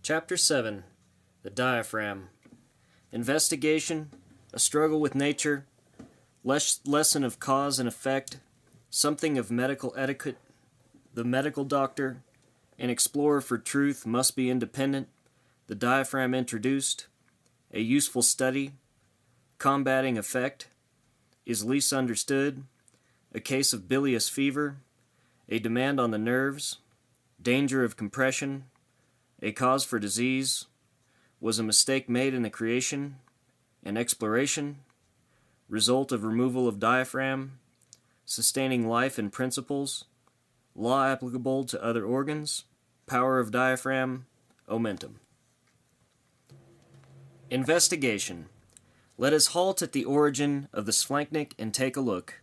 Chapter 7. The Diaphragm. Investigation, a struggle with nature, lesson of cause and effect, something of medical etiquette, the medical doctor, an explorer for truth must be independent, the diaphragm introduced, a useful study, combating effect, is least understood, a case of bilious fever, a demand on the nerves, danger of compression, a cause for disease, was a mistake made in the creation, an exploration, result of removal of diaphragm, sustaining life and principles, law applicable to other organs, power of diaphragm, omentum. Investigation. Let us halt at the origin of the splanchnic and take a look.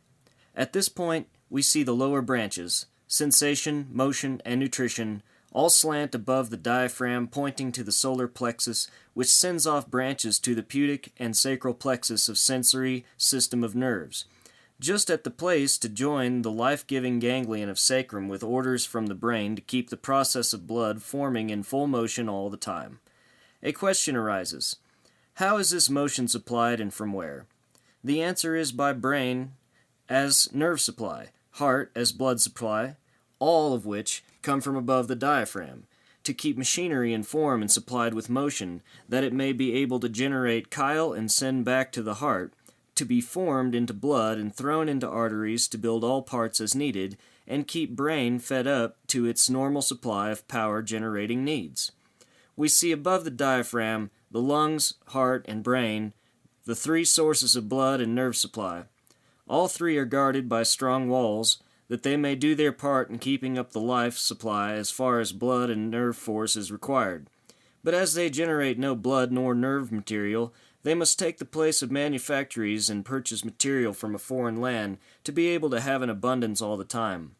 At this point, we see the lower branches, sensation, motion, and nutrition, all slant above the diaphragm pointing to the solar plexus, which sends off branches to the pudic and sacral plexus of sensory system of nerves, just at the place to join the life-giving ganglion of sacrum with orders from the brain to keep the process of blood forming in full motion all the time. A question arises. How is this motion supplied and from where? The answer is by brain as nerve supply, heart as blood supply, all of which come from above the diaphragm, to keep machinery in form and supplied with motion, that it may be able to generate chyle and send back to the heart, to be formed into blood and thrown into arteries to build all parts as needed, and keep brain fed up to its normal supply of power-generating needs. We see above the diaphragm the lungs, heart, and brain, the three sources of blood and nerve supply. All three are guarded by strong walls, that they may do their part in keeping up the life supply as far as blood and nerve force is required. But as they generate no blood nor nerve material, they must take the place of manufactories and purchase material from a foreign land to be able to have an abundance all the time.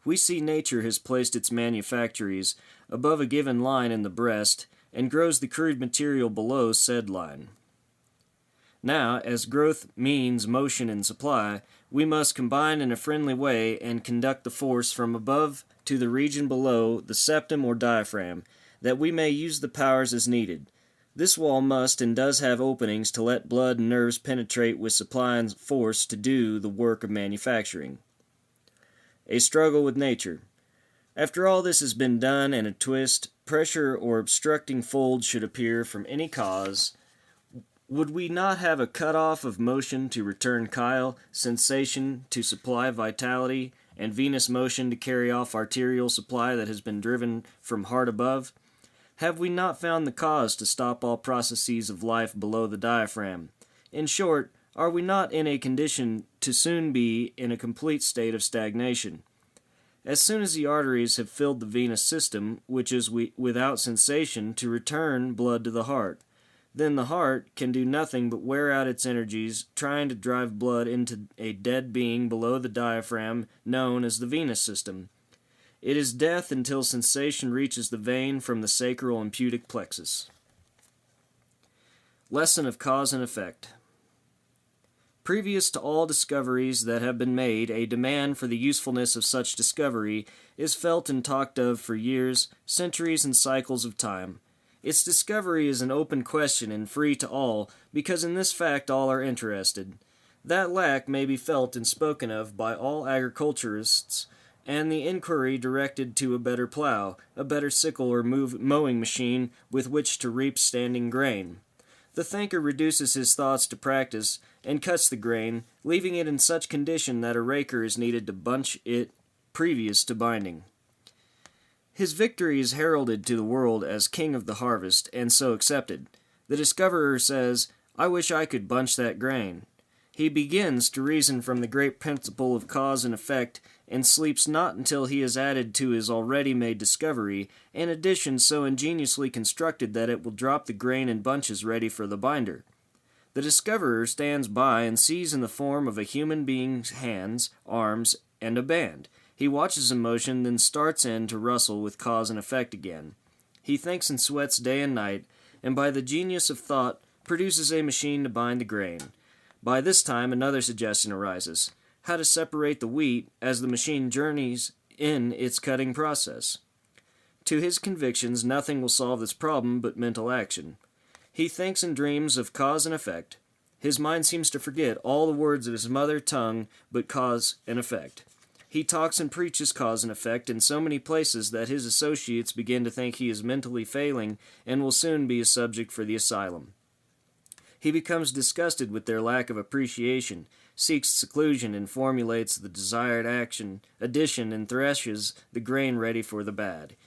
We see nature has placed its manufactories above a given line in the breast and grows the crude material below said line. Now, as growth means motion and supply, we must combine in a friendly way and conduct the force from above to the region below the septum or diaphragm, that we may use the powers as needed. This wall must and does have openings to let blood and nerves penetrate with supply and force to do the work of manufacturing. A struggle with nature. After all this has been done and a twist, pressure or obstructing fold should appear from any cause, would we not have a cut-off of motion to return chyle, sensation to supply vitality, and venous motion to carry off arterial supply that has been driven from heart above? Have we not found the cause to stop all processes of life below the diaphragm? In short, are we not in a condition to soon be in a complete state of stagnation? As soon as the arteries have filled the venous system, which is without sensation, to return blood to the heart, then the heart can do nothing but wear out its energies trying to drive blood into a dead being below the diaphragm known as the venous system. It is death until sensation reaches the vein from the sacral and pudic plexus. Lesson of cause and effect. Previous to all discoveries that have been made, a demand for the usefulness of such discovery is felt and talked of for years, centuries, and cycles of time. Its discovery is an open question and free to all, because in this fact all are interested. That lack may be felt and spoken of by all agriculturists, and the inquiry directed to a better plow, a better sickle or mowing machine with which to reap standing grain. The thinker reduces his thoughts to practice, and cuts the grain, leaving it in such condition that a raker is needed to bunch it previous to binding. His victory is heralded to the world as king of the harvest, and so accepted. The discoverer says, "I wish I could bunch that grain." He begins to reason from the great principle of cause and effect, and sleeps not until he has added to his already made discovery an addition so ingeniously constructed that it will drop the grain in bunches ready for the binder. The discoverer stands by and sees in the form of a human being's hands, arms, and a band. He watches in motion, then starts in to rustle with cause and effect again. He thinks and sweats day and night, and by the genius of thought produces a machine to bind the grain. By this time another suggestion arises, how to separate the wheat as the machine journeys in its cutting process. To his convictions, nothing will solve this problem but mental action. He thinks and dreams of cause and effect. His mind seems to forget all the words of his mother tongue but cause and effect. He talks and preaches cause and effect in so many places that his associates begin to think he is mentally failing and will soon be a subject for the asylum. He becomes disgusted with their lack of appreciation, seeks seclusion, and formulates the desired addition and threshes the grain ready for the bag.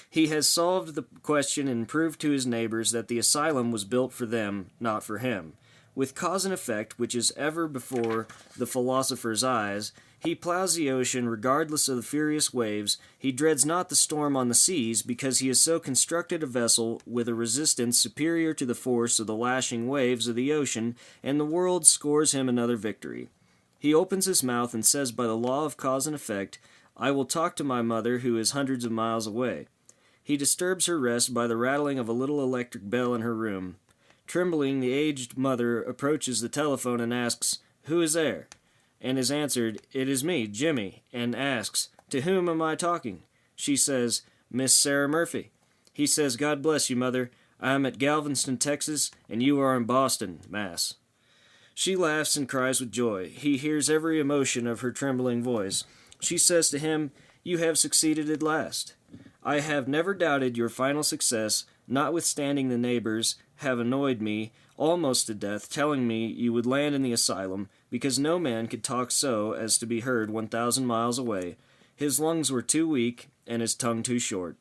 He has solved the question and proved to his neighbors that the asylum was built for them, not for him. With cause and effect, which is ever before the philosopher's eyes, he plows the ocean regardless of the furious waves. He dreads not the storm on the seas, because he has so constructed a vessel with a resistance superior to the force of the lashing waves of the ocean, and the world scores him another victory. He opens his mouth and says by the law of cause and effect, "I will talk to my mother who is hundreds of miles away." He disturbs her rest by the rattling of a little electric bell in her room. Trembling, the aged mother approaches the telephone and asks, "Who is there?" and is answered, "It is me, Jimmy," and asks, "To whom am I talking?" She says, "Miss Sarah Murphy." He says, "God bless you, mother. I am at Galveston, Texas, and you are in Boston, Mass." She laughs and cries with joy. He hears every emotion of her trembling voice. She says to him, "You have succeeded at last. I have never doubted your final success, notwithstanding the neighbors have annoyed me almost to death, telling me you would land in the asylum, because no man could talk so as to be heard 1,000 miles away. His lungs were too weak, and his tongue too short."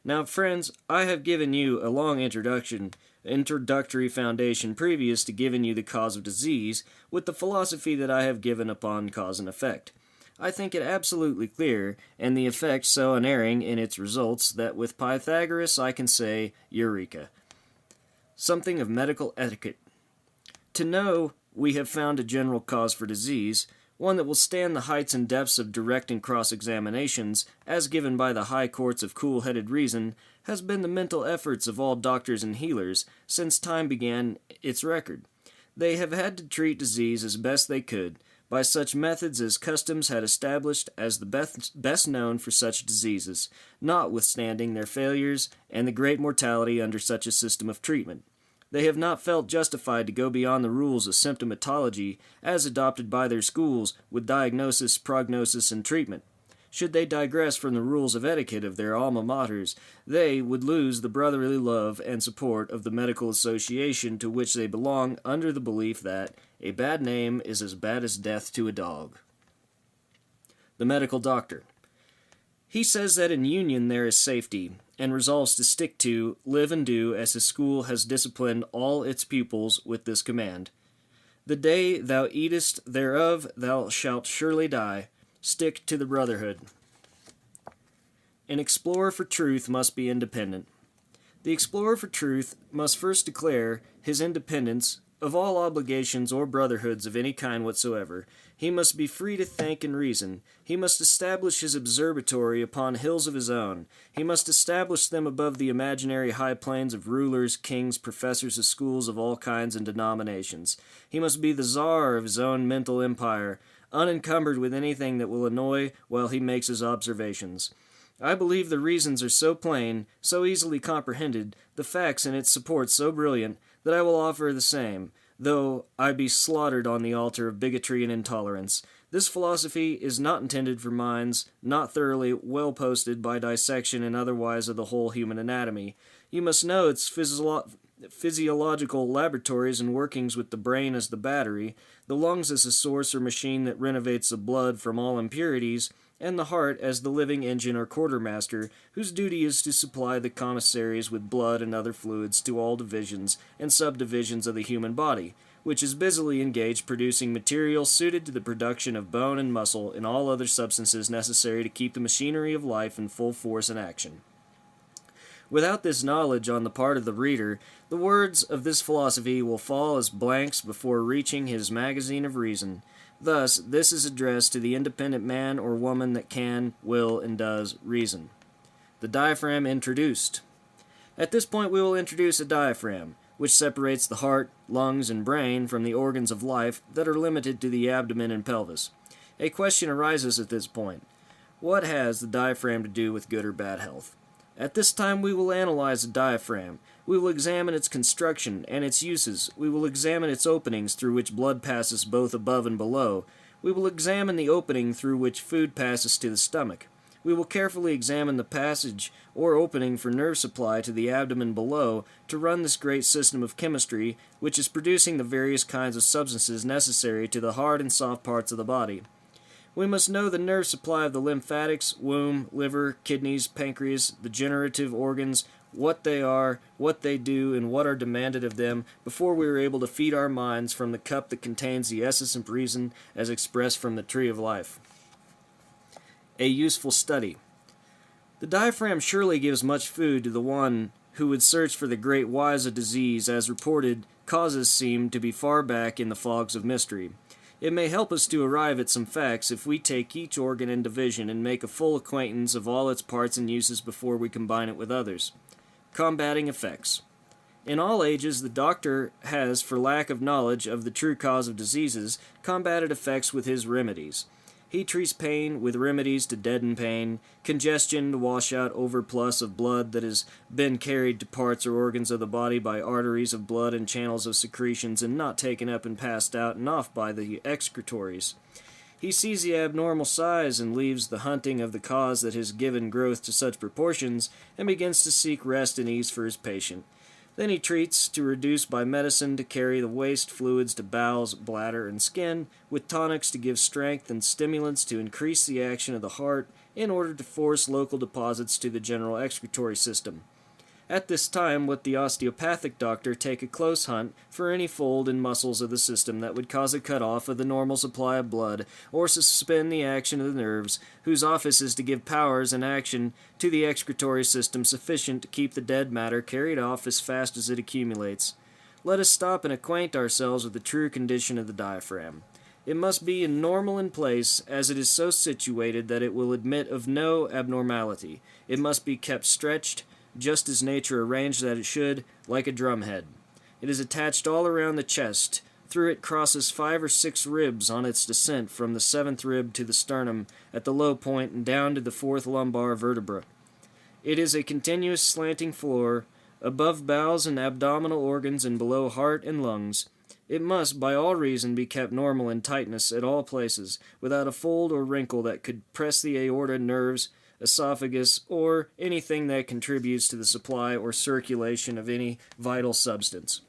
Now, friends, I have given you a long introductory foundation previous to giving you the cause of disease, with the philosophy that I have given upon cause and effect. I think it absolutely clear, and the effect so unerring in its results, that with Pythagoras I can say, Eureka. Something of medical etiquette. To know we have found a general cause for disease, one that will stand the heights and depths of direct and cross-examinations, as given by the high courts of cool-headed reason, has been the mental efforts of all doctors and healers since time began its record. They have had to treat disease as best they could, by such methods as customs had established as the best known for such diseases, notwithstanding their failures and the great mortality under such a system of treatment. They have not felt justified to go beyond the rules of symptomatology as adopted by their schools with diagnosis, prognosis, and treatment. Should they digress from the rules of etiquette of their alma maters, they would lose the brotherly love and support of the medical association to which they belong, under the belief that a bad name is as bad as death to a dog. The medical doctor. He says that in union there is safety, and resolves to stick to, live and do as his school has disciplined all its pupils with this command: "The day thou eatest thereof thou shalt surely die. Stick to the brotherhood." An explorer for truth must be independent. The explorer for truth must first declare his independence of all obligations or brotherhoods of any kind whatsoever. He must be free to think and reason. He must establish his observatory upon hills of his own. He must establish them above the imaginary high plains of rulers, kings, professors of schools of all kinds and denominations. He must be the czar of his own mental empire, unencumbered with anything that will annoy while he makes his observations. I believe the reasons are so plain, so easily comprehended, the facts in its support so brilliant, that I will offer the same, though I be slaughtered on the altar of bigotry and intolerance. This philosophy is not intended for minds not thoroughly well posted by dissection and otherwise of the whole human anatomy. You must know its physiological laboratories and workings, with the brain as the battery, the lungs as a source or machine that renovates the blood from all impurities, and the heart as the living engine or quartermaster, whose duty is to supply the commissaries with blood and other fluids to all divisions and subdivisions of the human body, which is busily engaged producing material suited to the production of bone and muscle and all other substances necessary to keep the machinery of life in full force and action. Without this knowledge on the part of the reader, the words of this philosophy will fall as blanks before reaching his magazine of reason. Thus, this is addressed to the independent man or woman that can, will, and does reason. The diaphragm introduced. At this point we will introduce a diaphragm, which separates the heart, lungs, and brain from the organs of life that are limited to the abdomen and pelvis. A question arises at this point. What has the diaphragm to do with good or bad health? At this time we will analyze the diaphragm. We will examine its construction and its uses. We will examine its openings through which blood passes both above and below. We will examine the opening through which food passes to the stomach. We will carefully examine the passage or opening for nerve supply to the abdomen below to run this great system of chemistry which is producing the various kinds of substances necessary to the hard and soft parts of the body. We must know the nerve supply of the lymphatics, womb, liver, kidneys, pancreas, the generative organs, what they are, what they do, and what are demanded of them before we are able to feed our minds from the cup that contains the essence of reason as expressed from the tree of life. A useful study. The diaphragm surely gives much food to the one who would search for the great whys of disease, as reported causes seem to be far back in the fogs of mystery. It may help us to arrive at some facts if we take each organ in division and make a full acquaintance of all its parts and uses before we combine it with others. Combating effects. In all ages, the doctor has, for lack of knowledge of the true cause of diseases, combated effects with his remedies. He treats pain with remedies to deaden pain, congestion to wash out overplus of blood that has been carried to parts or organs of the body by arteries of blood and channels of secretions and not taken up and passed out and off by the excretories. He sees the abnormal size and leaves the hunting of the cause that has given growth to such proportions and begins to seek rest and ease for his patient. Then he treats to reduce by medicine to carry the waste fluids to bowels, bladder, and skin, with tonics to give strength and stimulants to increase the action of the heart in order to force local deposits to the general excretory system. At this time, would the osteopathic doctor take a close hunt for any fold in muscles of the system that would cause a cut-off of the normal supply of blood, or suspend the action of the nerves, whose office is to give powers and action to the excretory system sufficient to keep the dead matter carried off as fast as it accumulates. Let us stop and acquaint ourselves with the true condition of the diaphragm. It must be normal in place, as it is so situated that it will admit of no abnormality. It must be kept stretched, just as nature arranged that it should, like a drumhead. It is attached all around the chest. Through it crosses 5 or 6 ribs on its descent from the 7th rib to the sternum at the low point and down to the 4th lumbar vertebra. It is a continuous slanting floor, above bowels and abdominal organs and below heart and lungs. It must, by all reason, be kept normal in tightness at all places, without a fold or wrinkle that could press the aorta, nerves, esophagus, or anything that contributes to the supply or circulation of any vital substance.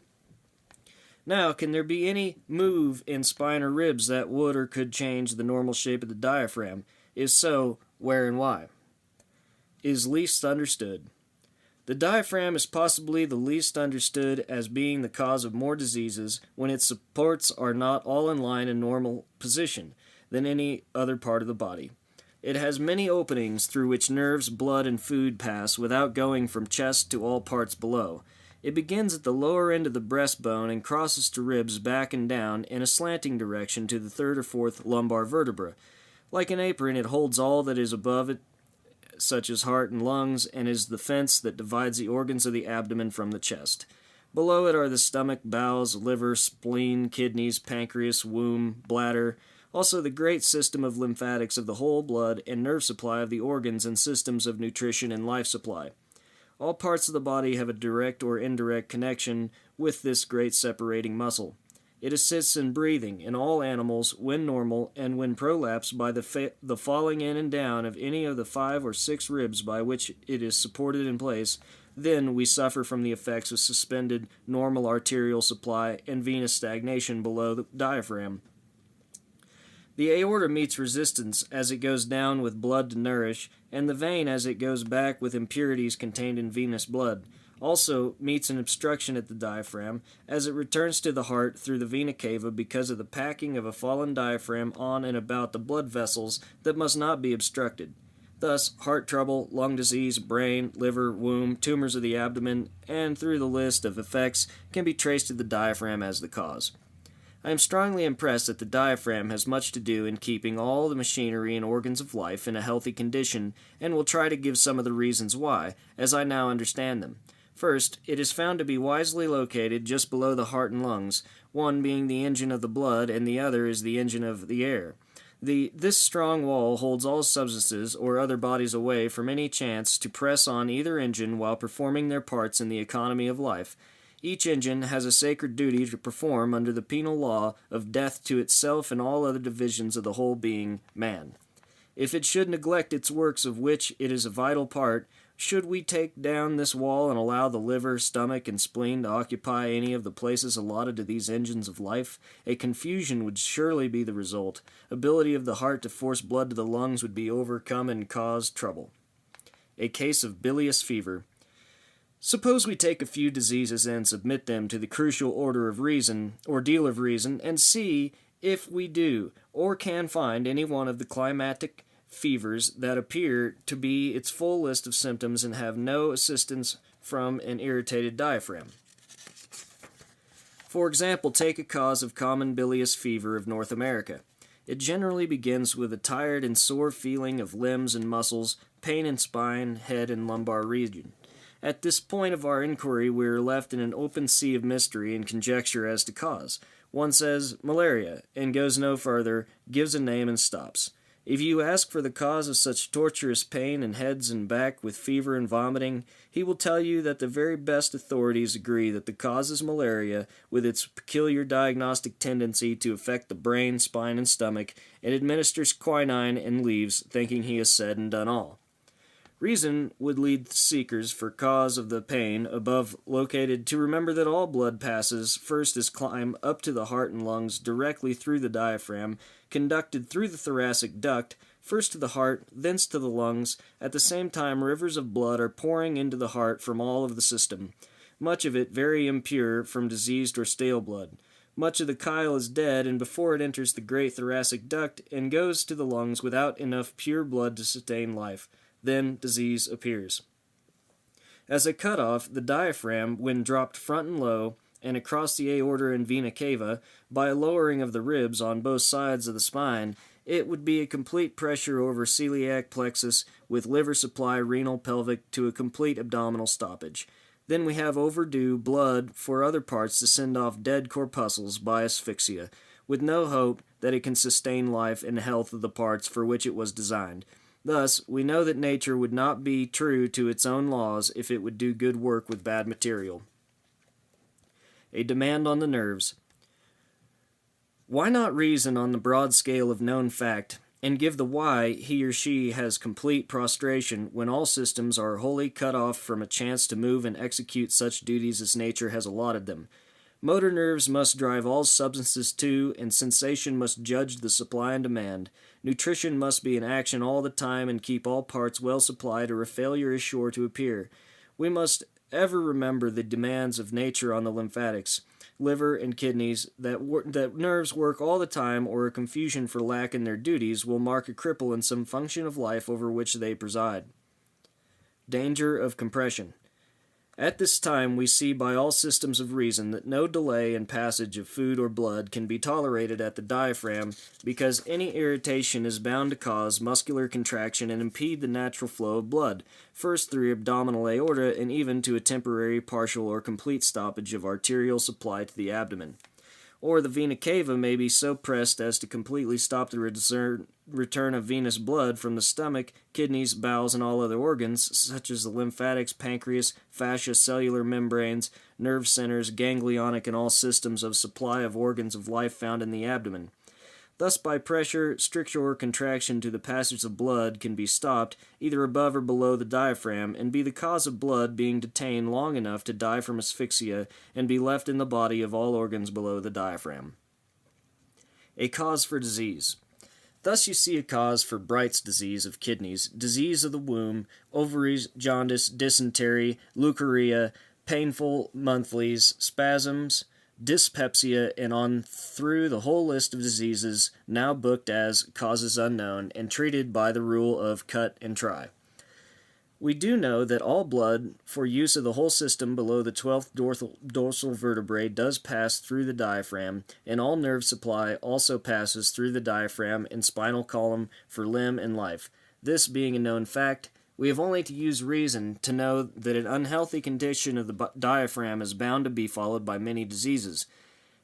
Now, can there be any move in spine or ribs that would or could change the normal shape of the diaphragm? If so, where and why? Is least understood. The diaphragm is possibly the least understood as being the cause of more diseases when its supports are not all in line and normal position than any other part of the body. It has many openings through which nerves, blood, and food pass without going from chest to all parts below. It begins at the lower end of the breastbone and crosses to ribs back and down in a slanting direction to the 3rd or 4th lumbar vertebra. Like an apron, it holds all that is above it, such as heart and lungs, and is the fence that divides the organs of the abdomen from the chest. Below it are the stomach, bowels, liver, spleen, kidneys, pancreas, womb, bladder, also the great system of lymphatics of the whole blood and nerve supply of the organs and systems of nutrition and life supply. All parts of the body have a direct or indirect connection with this great separating muscle. It assists in breathing in all animals when normal and when prolapsed by the falling in and down of any of the 5 or 6 ribs by which it is supported in place. Then we suffer from the effects of suspended normal arterial supply and venous stagnation below the diaphragm. The aorta meets resistance as it goes down with blood to nourish, and the vein as it goes back with impurities contained in venous blood. Also meets an obstruction at the diaphragm as it returns to the heart through the vena cava because of the packing of a fallen diaphragm on and about the blood vessels that must not be obstructed. Thus, heart trouble, lung disease, brain, liver, womb, tumors of the abdomen, and through the list of effects can be traced to the diaphragm as the cause. I am strongly impressed that the diaphragm has much to do in keeping all the machinery and organs of life in a healthy condition, and will try to give some of the reasons why, as I now understand them. First, it is found to be wisely located just below the heart and lungs, one being the engine of the blood and the other is the engine of the air. This strong wall holds all substances or other bodies away from any chance to press on either engine while performing their parts in the economy of life. Each engine has a sacred duty to perform under the penal law of death to itself and all other divisions of the whole being, man. If it should neglect its works of which it is a vital part, should we take down this wall and allow the liver, stomach, and spleen to occupy any of the places allotted to these engines of life, a confusion would surely be the result. Ability of the heart to force blood to the lungs would be overcome and cause trouble. A case of bilious fever. Suppose we take a few diseases and submit them to the crucial order of reason, ordeal of reason, and see if we do, or can find any one of the climatic fevers that appear to be its full list of symptoms and have no assistance from an irritated diaphragm. For example, take a cause of common bilious fever of North America. It generally begins with a tired and sore feeling of limbs and muscles, pain in spine, head, and lumbar region. At this point of our inquiry, we are left in an open sea of mystery and conjecture as to cause. One says malaria, and goes no further, gives a name and stops. If you ask for the cause of such torturous pain in heads and back with fever and vomiting, he will tell you that the very best authorities agree that the cause is malaria, with its peculiar diagnostic tendency to affect the brain, spine, and stomach, and administers quinine and leaves, thinking he has said and done all. Reason would lead seekers for cause of the pain above located to remember that all blood passes first as climb up to the heart and lungs directly through the diaphragm, conducted through the thoracic duct, first to the heart, thence to the lungs. At the same time, rivers of blood are pouring into the heart from all of the system, much of it very impure from diseased or stale blood. Much of the chyle is dead, and before it enters the great thoracic duct and goes to the lungs without enough pure blood to sustain life. Then disease appears. As a cutoff, the diaphragm, when dropped front and low, and across the aorta and vena cava, by a lowering of the ribs on both sides of the spine, it would be a complete pressure over celiac plexus with liver supply, renal, pelvic, to a complete abdominal stoppage. Then we have overdue blood for other parts to send off dead corpuscles by asphyxia, with no hope that it can sustain life and health of the parts for which it was designed. Thus, we know that nature would not be true to its own laws if it would do good work with bad material. A demand on the nerves. Why not reason on the broad scale of known fact, and give the why he or she has complete prostration when all systems are wholly cut off from a chance to move and execute such duties as nature has allotted them? Motor nerves must drive all substances to, and sensation must judge the supply and demand. Nutrition must be in action all the time and keep all parts well supplied, or a failure is sure to appear. We must ever remember the demands of nature on the lymphatics, liver, and kidneys, that nerves work all the time, or a confusion for lack in their duties will mark a cripple in some function of life over which they preside. Danger of compression. At this time we see by all systems of reason that no delay in passage of food or blood can be tolerated at the diaphragm, because any irritation is bound to cause muscular contraction and impede the natural flow of blood, first through abdominal aorta and even to a temporary, partial, or complete stoppage of arterial supply to the abdomen. Or the vena cava may be so pressed as to completely stop the return of venous blood from the stomach, kidneys, bowels, and all other organs, such as the lymphatics, pancreas, fascia, cellular membranes, nerve centers, ganglionic, and all systems of supply of organs of life found in the abdomen. Thus, by pressure, stricture, or contraction to the passage of blood can be stopped, either above or below the diaphragm, and be the cause of blood being detained long enough to die from asphyxia and be left in the body of all organs below the diaphragm. A cause for disease. Thus you see a cause for Bright's disease of kidneys, disease of the womb, ovaries, jaundice, dysentery, leukorrhea, painful monthlies, spasms, dyspepsia, and on through the whole list of diseases now booked as causes unknown and treated by the rule of cut and try. We do know that all blood for use of the whole system below the 12th dorsal vertebrae does pass through the diaphragm, and all nerve supply also passes through the diaphragm and spinal column for limb and life. This being a known fact, we have only to use reason to know that an unhealthy condition of the diaphragm is bound to be followed by many diseases.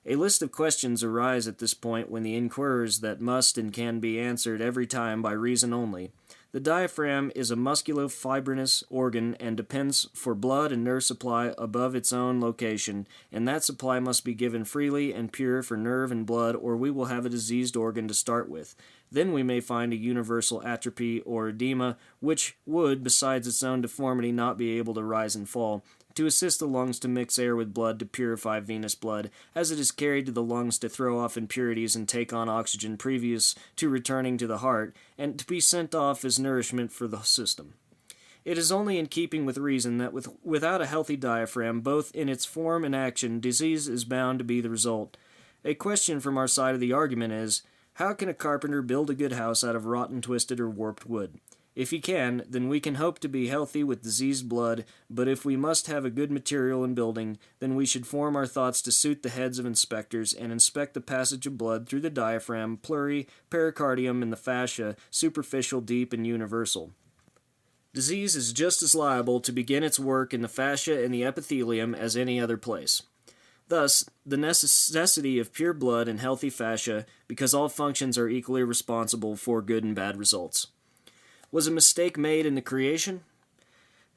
A list of questions arise at this point when the inquirers that must and can be answered every time by reason only. The diaphragm is a musculofibrinous organ and depends for blood and nerve supply above its own location, and that supply must be given freely and pure for nerve and blood, or we will have a diseased organ to start with. Then we may find a universal atrophy or edema, which would, besides its own deformity, not be able to rise and fall, to assist the lungs to mix air with blood to purify venous blood, as it is carried to the lungs to throw off impurities and take on oxygen previous to returning to the heart, and to be sent off as nourishment for the system. It is only in keeping with reason that without a healthy diaphragm, both in its form and action, disease is bound to be the result. A question from our side of the argument is, how can a carpenter build a good house out of rotten, twisted, or warped wood? If he can, then we can hope to be healthy with diseased blood, but if we must have a good material in building, then we should form our thoughts to suit the heads of inspectors, and inspect the passage of blood through the diaphragm, pleury, pericardium, and the fascia, superficial, deep, and universal. Disease is just as liable to begin its work in the fascia and the epithelium as any other place. Thus, the necessity of pure blood and healthy fascia, because all functions are equally responsible for good and bad results. Was a mistake made in the creation?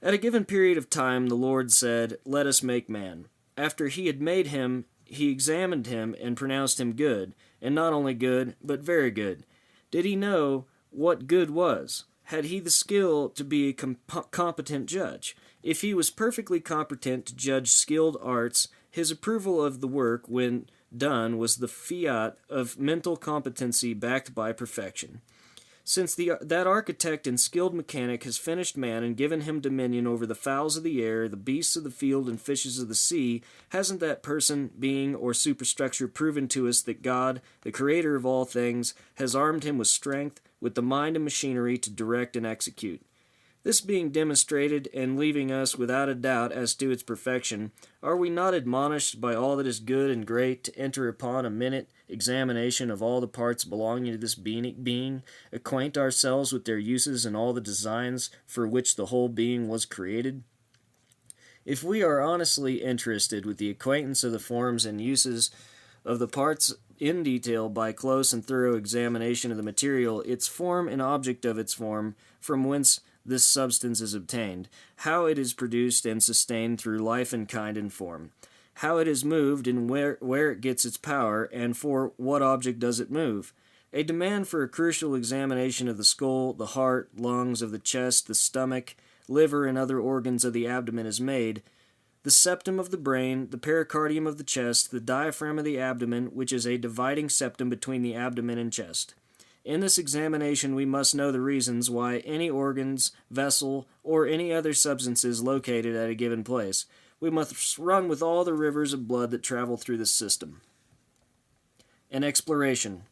At a given period of time, the Lord said, "Let us make man." After he had made him, he examined him and pronounced him good, and not only good, but very good. Did he know what good was? Had he the skill to be a competent judge? If he was perfectly competent to judge skilled arts, his approval of the work when done was the fiat of mental competency backed by perfection. Since that architect and skilled mechanic has finished man and given him dominion over the fowls of the air, the beasts of the field, and fishes of the sea, hasn't that person, being, or superstructure proven to us that God, the creator of all things, has armed him with strength, with the mind and machinery to direct and execute? This being demonstrated, and leaving us without a doubt as to its perfection, are we not admonished by all that is good and great to enter upon a minute examination of all the parts belonging to this being, acquaint ourselves with their uses and all the designs for which the whole being was created? If we are honestly interested with the acquaintance of the forms and uses of the parts in detail by close and thorough examination of the material, its form and object of its form, from whence this substance is obtained, how it is produced and sustained through life and kind and form, how it is moved and where it gets its power, and for what object does it move. A demand for a crucial examination of the skull, the heart, lungs of the chest, the stomach, liver, and other organs of the abdomen is made. The septum of the brain, the pericardium of the chest, the diaphragm of the abdomen, which is a dividing septum between the abdomen and chest. In this examination we must know the reasons why any organs, vessel, or any other substance is located at a given place. We must run with all the rivers of blood that travel through the system. An exploration.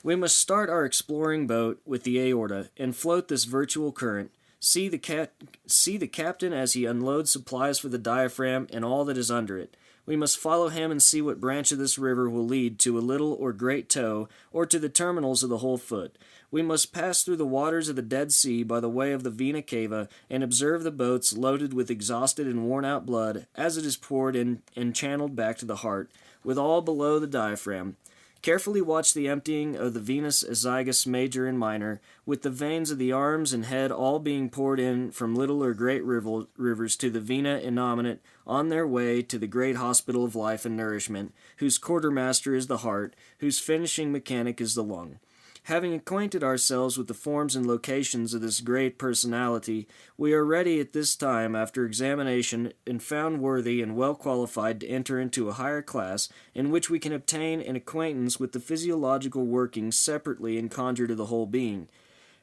We must start our exploring boat with the aorta, and float this virtual current. See the captain as he unloads supplies for the diaphragm and all that is under it. We must follow him and see what branch of this river will lead to a little or great toe, or to the terminals of the whole foot. We must pass through the waters of the Dead Sea by the way of the vena cava, and observe the boats loaded with exhausted and worn-out blood, as it is poured in and channeled back to the heart, with all below the diaphragm. Carefully watch the emptying of the venous azygos major and minor, with the veins of the arms and head all being poured in from little or great rivers to the vena innominate on their way to the great hospital of life and nourishment, whose quartermaster is the heart, whose finishing mechanic is the lung. Having acquainted ourselves with the forms and locations of this great personality, we are ready at this time, after examination, and found worthy and well qualified to enter into a higher class, in which we can obtain an acquaintance with the physiological workings separately and conjure to the whole being.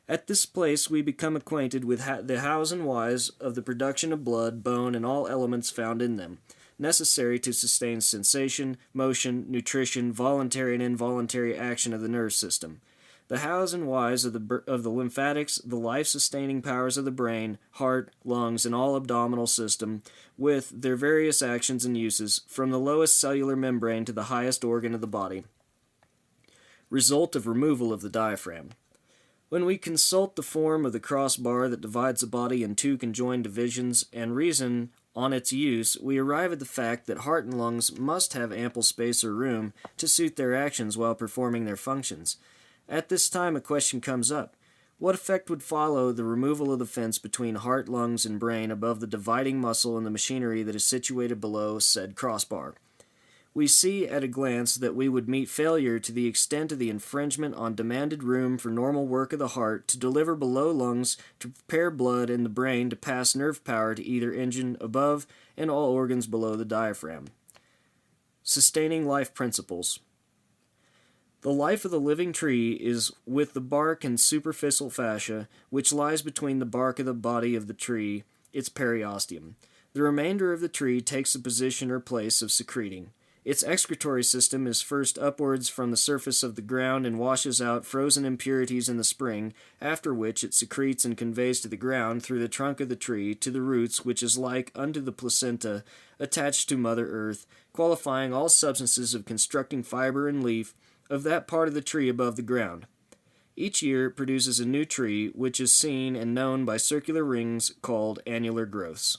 At this place we become acquainted with the hows and whys of the production of blood, bone, and all elements found in them, necessary to sustain sensation, motion, nutrition, voluntary and involuntary action of the nerve system. The hows and whys of the lymphatics, the life-sustaining powers of the brain, heart, lungs, and all abdominal system, with their various actions and uses, from the lowest cellular membrane to the highest organ of the body. Result of removal of the diaphragm. When we consult the form of the crossbar that divides the body in two conjoined divisions, and reason on its use, we arrive at the fact that heart and lungs must have ample space or room to suit their actions while performing their functions. At this time, a question comes up. What effect would follow the removal of the fence between heart, lungs, and brain above the dividing muscle and the machinery that is situated below said crossbar? We see at a glance that we would meet failure to the extent of the infringement on demanded room for normal work of the heart to deliver below lungs to prepare blood in the brain to pass nerve power to either engine above and all organs below the diaphragm. Sustaining life principles. The life of the living tree is with the bark and superficial fascia, which lies between the bark of the body of the tree, its periosteum. The remainder of the tree takes the position or place of secreting. Its excretory system is first upwards from the surface of the ground and washes out frozen impurities in the spring, after which it secretes and conveys to the ground through the trunk of the tree to the roots, which is like unto the placenta attached to Mother Earth, qualifying all substances of constructing fiber and leaf of that part of the tree above the ground. Each year it produces a new tree, which is seen and known by circular rings called annular growths.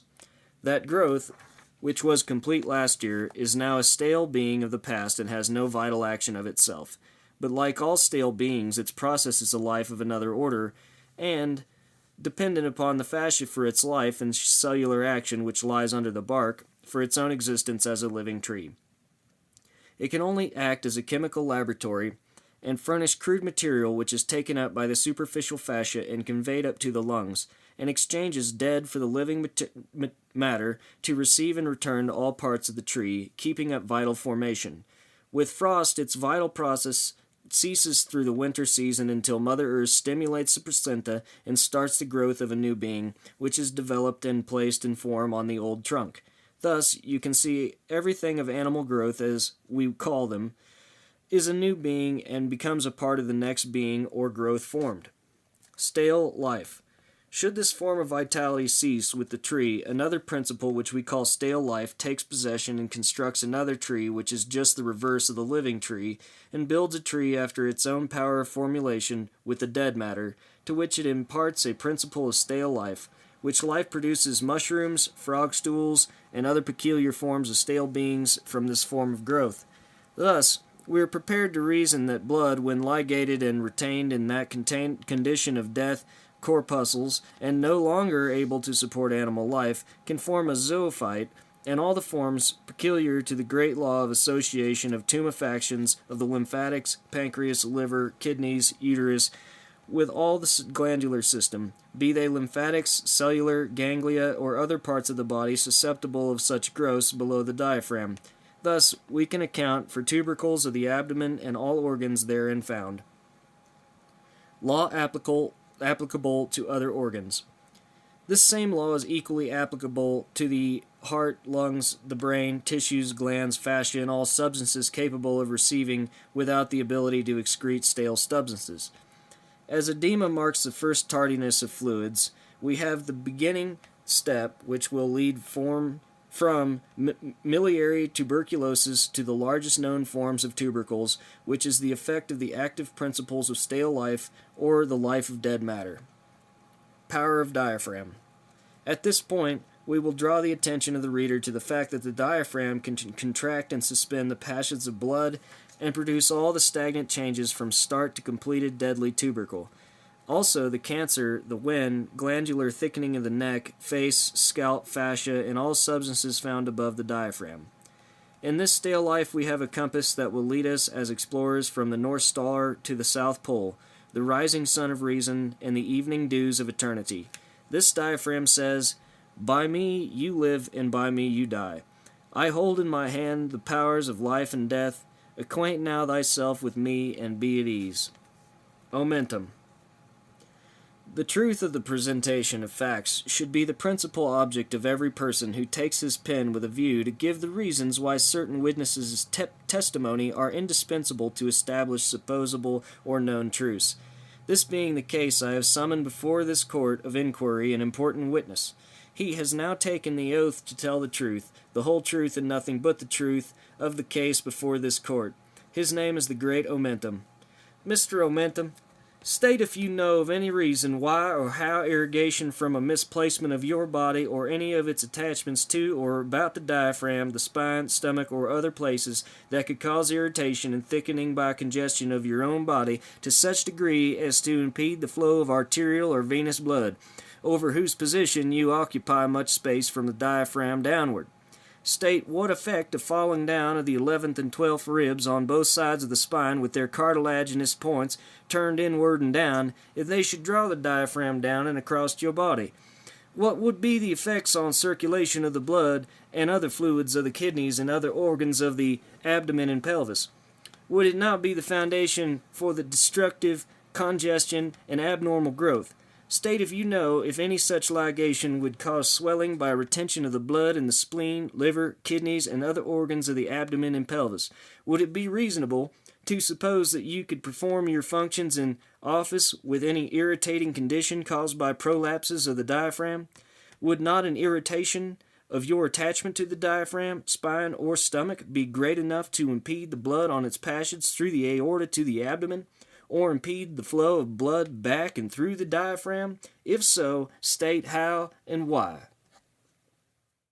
That growth, which was complete last year, is now a stale being of the past and has no vital action of itself. But like all stale beings, its process is a life of another order, and, dependent upon the fascia for its life and cellular action which lies under the bark, for its own existence as a living tree. It can only act as a chemical laboratory and furnish crude material which is taken up by the superficial fascia and conveyed up to the lungs, and exchanges dead for the living matter to receive and return to all parts of the tree, keeping up vital formation. With frost, its vital process ceases through the winter season until Mother Earth stimulates the placenta and starts the growth of a new being, which is developed and placed in form on the old trunk. Thus, you can see everything of animal growth, as we call them, is a new being and becomes a part of the next being or growth formed. Stale life. Should this form of vitality cease with the tree, another principle which we call stale life takes possession and constructs another tree which is just the reverse of the living tree, and builds a tree after its own power of formulation with the dead matter, to which it imparts a principle of stale life, which life produces mushrooms, frog stools, and other peculiar forms of stale beings from this form of growth. Thus, we are prepared to reason that blood, when ligated and retained in that condition of death, corpuscles, and no longer able to support animal life, can form a zoophyte, and all the forms peculiar to the great law of association of tumefactions of the lymphatics, pancreas, liver, kidneys, uterus, with all the glandular system, be they lymphatics, cellular, ganglia, or other parts of the body susceptible of such growths below the diaphragm. Thus, we can account for tubercles of the abdomen and all organs therein found. Law applicable to other organs. This same law is equally applicable to the heart, lungs, the brain, tissues, glands, fascia, and all substances capable of receiving without the ability to excrete stale substances. As edema marks the first tardiness of fluids, we have the beginning step which will lead from miliary tuberculosis to the largest known forms of tubercles, which is the effect of the active principles of stale life or the life of dead matter. Power of diaphragm. At this point, we will draw the attention of the reader to the fact that the diaphragm can contract and suspend the passages of blood and produce all the stagnant changes from start to completed deadly tubercle. Also, the cancer, the wen, glandular thickening of the neck, face, scalp, fascia, and all substances found above the diaphragm. In this stale life we have a compass that will lead us as explorers from the North Star to the South Pole, the rising sun of reason, and the evening dews of eternity. This diaphragm says, "By me you live, and by me you die. I hold in my hand the powers of life and death. Acquaint now thyself with me, and be at ease." Omentum. The truth of the presentation of facts should be the principal object of every person who takes his pen with a view to give the reasons why certain witnesses' testimony are indispensable to establish supposable or known truths. This being the case, I have summoned before this court of inquiry an important witness. He has now taken the oath to tell the truth, the whole truth and nothing but the truth, of the case before this court. His name is the great Omentum. Mr. Omentum, State if you know of any reason why or how irrigation from a misplacement of your body or any of its attachments to or about the diaphragm, the spine, stomach, or other places that could cause irritation and thickening by congestion of your own body to such degree as to impede the flow of arterial or venous blood, over whose position you occupy much space from the diaphragm downward. State what effect of falling down of the 11th and 12th ribs on both sides of the spine with their cartilaginous points turned inward and down, if they should draw the diaphragm down and across your body. What would be the effects on circulation of the blood and other fluids of the kidneys and other organs of the abdomen and pelvis? Would it not be the foundation for the destructive congestion and abnormal growth? State if you know if any such ligation would cause swelling by retention of the blood in the spleen, liver, kidneys, and other organs of the abdomen and pelvis. Would it be reasonable to suppose that you could perform your functions in office with any irritating condition caused by prolapses of the diaphragm? Would not an irritation of your attachment to the diaphragm, spine, or stomach be great enough to impede the blood on its passage through the aorta to the abdomen, or impede the flow of blood back and through the diaphragm? If so, state how and why.